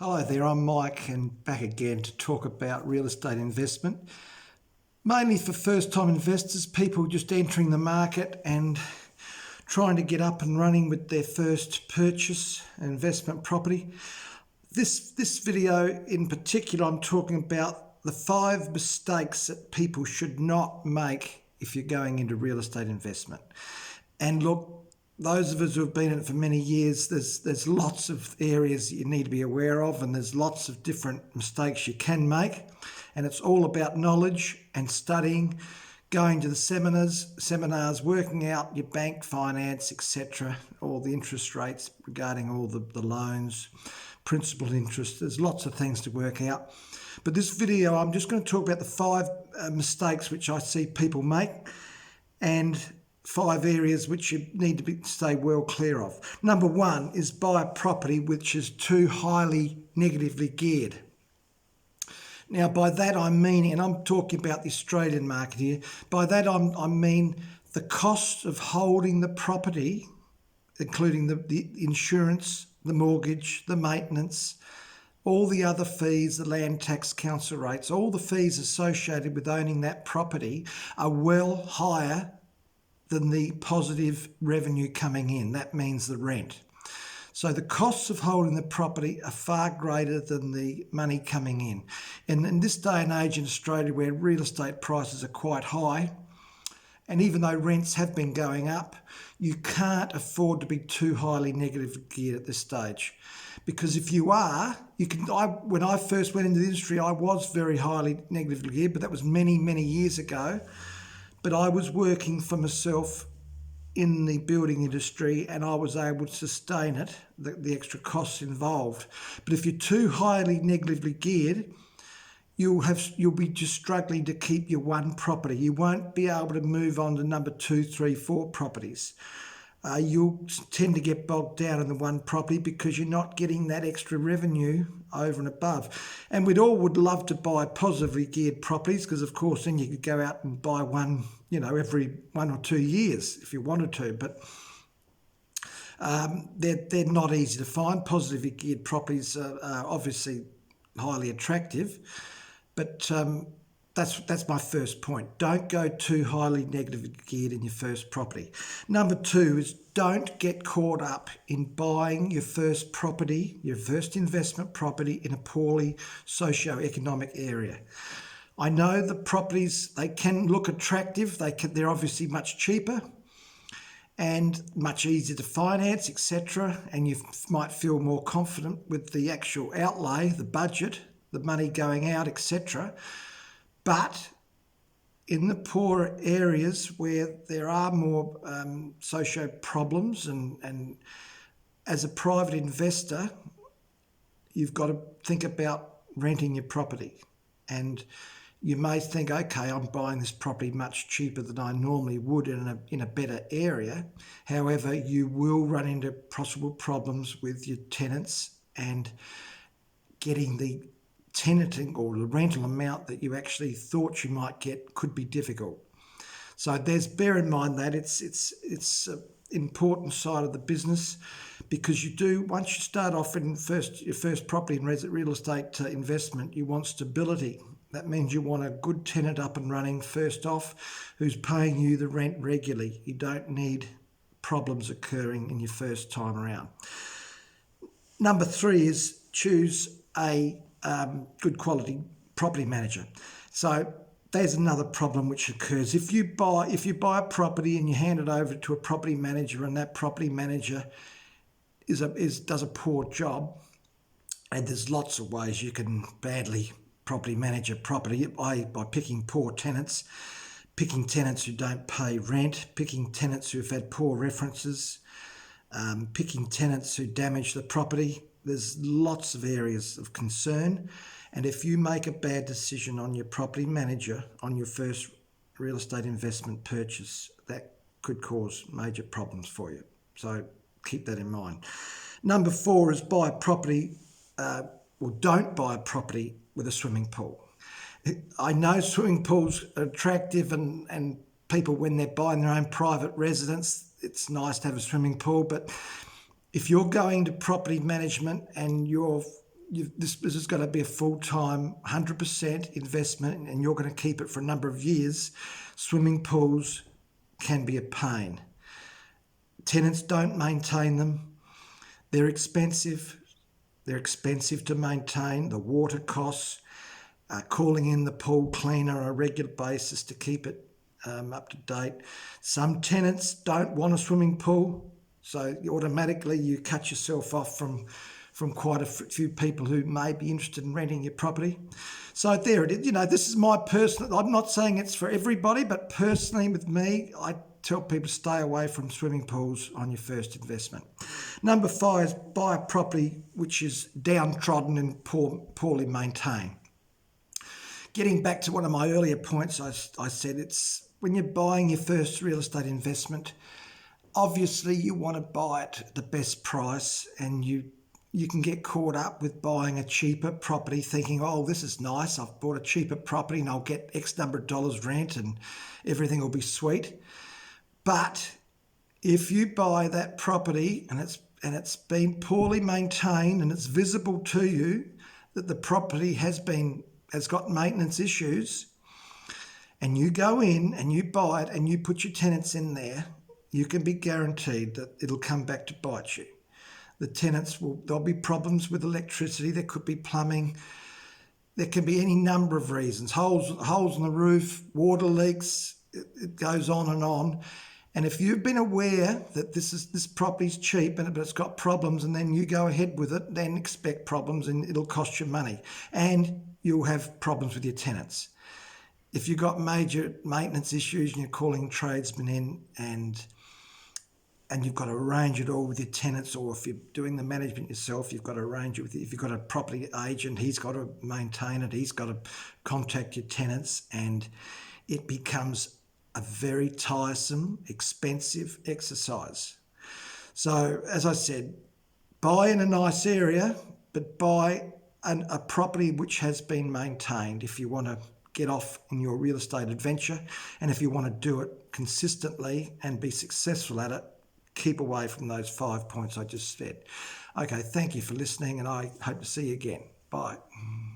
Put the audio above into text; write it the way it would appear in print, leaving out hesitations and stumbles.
Hello there, I'm Mike and back again to talk about real estate investment. Mainly for first-time investors, people just entering the market and trying to get up and running with their first purchase, investment property. This video in particular, I'm talking about the 5 mistakes that people should not make if you're going into real estate investment. And look, those of us who have been in it for many years, there's lots of areas you need to be aware of, and there's lots of different mistakes you can make. And it's all about knowledge and studying, going to the seminars, working out your bank finance, etc., all the interest rates regarding all the loans, principal interest. There's lots of things to work out. But this video, I'm just going to talk about the 5 mistakes which I see people make, and 5 areas which you need to stay well clear of. Number 1 is buy a property which is too highly negatively geared. Now, by that I mean, and I'm talking about the Australian market here, by that I mean the cost of holding the property, including the insurance, the mortgage, the maintenance, all the other fees, the land tax, council rates, all the fees associated with owning that property are well higher than the positive revenue coming in. That means the rent. So the costs of holding the property are far greater than the money coming in. And in this day and age in Australia, where real estate prices are quite high, and even though rents have been going up, you can't afford to be too highly negatively geared at this stage. Because if you are, when I first went into the industry, I was very highly negatively geared, but that was many, many years ago. But I was working for myself in the building industry and I was able to sustain it, the extra costs involved. But if you're too highly negatively geared, you'll be just struggling to keep your one property. You won't be able to move on to number 2, 3, 4 properties. You'll tend to get bogged down in the one property because you're not getting that extra revenue over and above. And we'd love to buy positively geared properties because, of course, then you could go out and buy one, every 1 or 2 years if you wanted to. But they're not easy to find. Positively geared properties are obviously highly attractive, but that's my first point. Don't go too highly negatively geared in your first property. Number 2 is don't get caught up in buying your first property, your first investment property in a poorly socio-economic area. I know the properties, they can look attractive. They're obviously much cheaper and much easier to finance, etc. And you might feel more confident with the actual outlay, the budget, the money going out, etc. But in the poorer areas where there are more socio problems and as a private investor, you've got to think about renting your property. And you may think, okay, I'm buying this property much cheaper than I normally would in a better area. However, you will run into possible problems with your tenants, and getting the tenanting or the rental amount that you actually thought you might get could be difficult. So bear in mind that it's an important side of the business, because once you start off in your first property in real estate investment, you want stability. That means you want a good tenant up and running first off, who's paying you the rent regularly. You don't need problems occurring in your first time around. Number 3 is choose a good quality property manager. So there's another problem which occurs. If you buy a property and you hand it over to a property manager, and that property manager does a poor job, and there's lots of ways you can badly property manage a property, by picking poor tenants, picking tenants who don't pay rent, picking tenants who've had poor references, picking tenants who damage the property. There's lots of areas of concern, and if you make a bad decision on your property manager on your first real estate investment purchase, that could cause major problems for you. So keep that in mind. Number 4 is buy a property, or don't buy a property with a swimming pool. I know swimming pools are attractive, and people, when they're buying their own private residence, it's nice to have a swimming pool, but if you're going to property management and you're this is going to be a full-time 100% investment and you're going to keep it for a number of years, swimming pools can be a pain. Tenants don't maintain them. They're expensive. They're expensive to maintain. The water costs, calling in the pool cleaner on a regular basis to keep it up to date. Some tenants don't want a swimming pool, so automatically you cut yourself off from quite a few people who may be interested in renting your property. So there it is. This is my personal, I'm not saying it's for everybody, but personally with me, I tell people to stay away from swimming pools on your first investment. Number 5 is buy a property which is downtrodden and poorly maintained. Getting back to one of my earlier points, I said it's when you're buying your first real estate investment, obviously you want to buy it at the best price, and you can get caught up with buying a cheaper property thinking, oh, this is nice, I've bought a cheaper property and I'll get X number of dollars rent and everything will be sweet. But if you buy that property and it's been poorly maintained and it's visible to you that the property has got maintenance issues, and you go in and you buy it and you put your tenants in there, you can be guaranteed that it'll come back to bite you. The tenants there'll be problems with electricity, there could be plumbing, there can be any number of reasons, holes in the roof, water leaks, it goes on and on. And if you've been aware that this property's cheap but it's got problems, and then you go ahead with it, then expect problems and it'll cost you money. And you'll have problems with your tenants. If you've got major maintenance issues and you're calling tradesmen in and you've got to arrange it all with your tenants, or if you're doing the management yourself, you've got to arrange it if you've got a property agent, he's got to maintain it, he's got to contact your tenants, and it becomes a very tiresome, expensive exercise. So, as I said, buy in a nice area, but buy a property which has been maintained if you want to get off in your real estate adventure. And if you want to do it consistently and be successful at it, keep away from those 5 points I just said. Okay, thank you for listening, and I hope to see you again. Bye.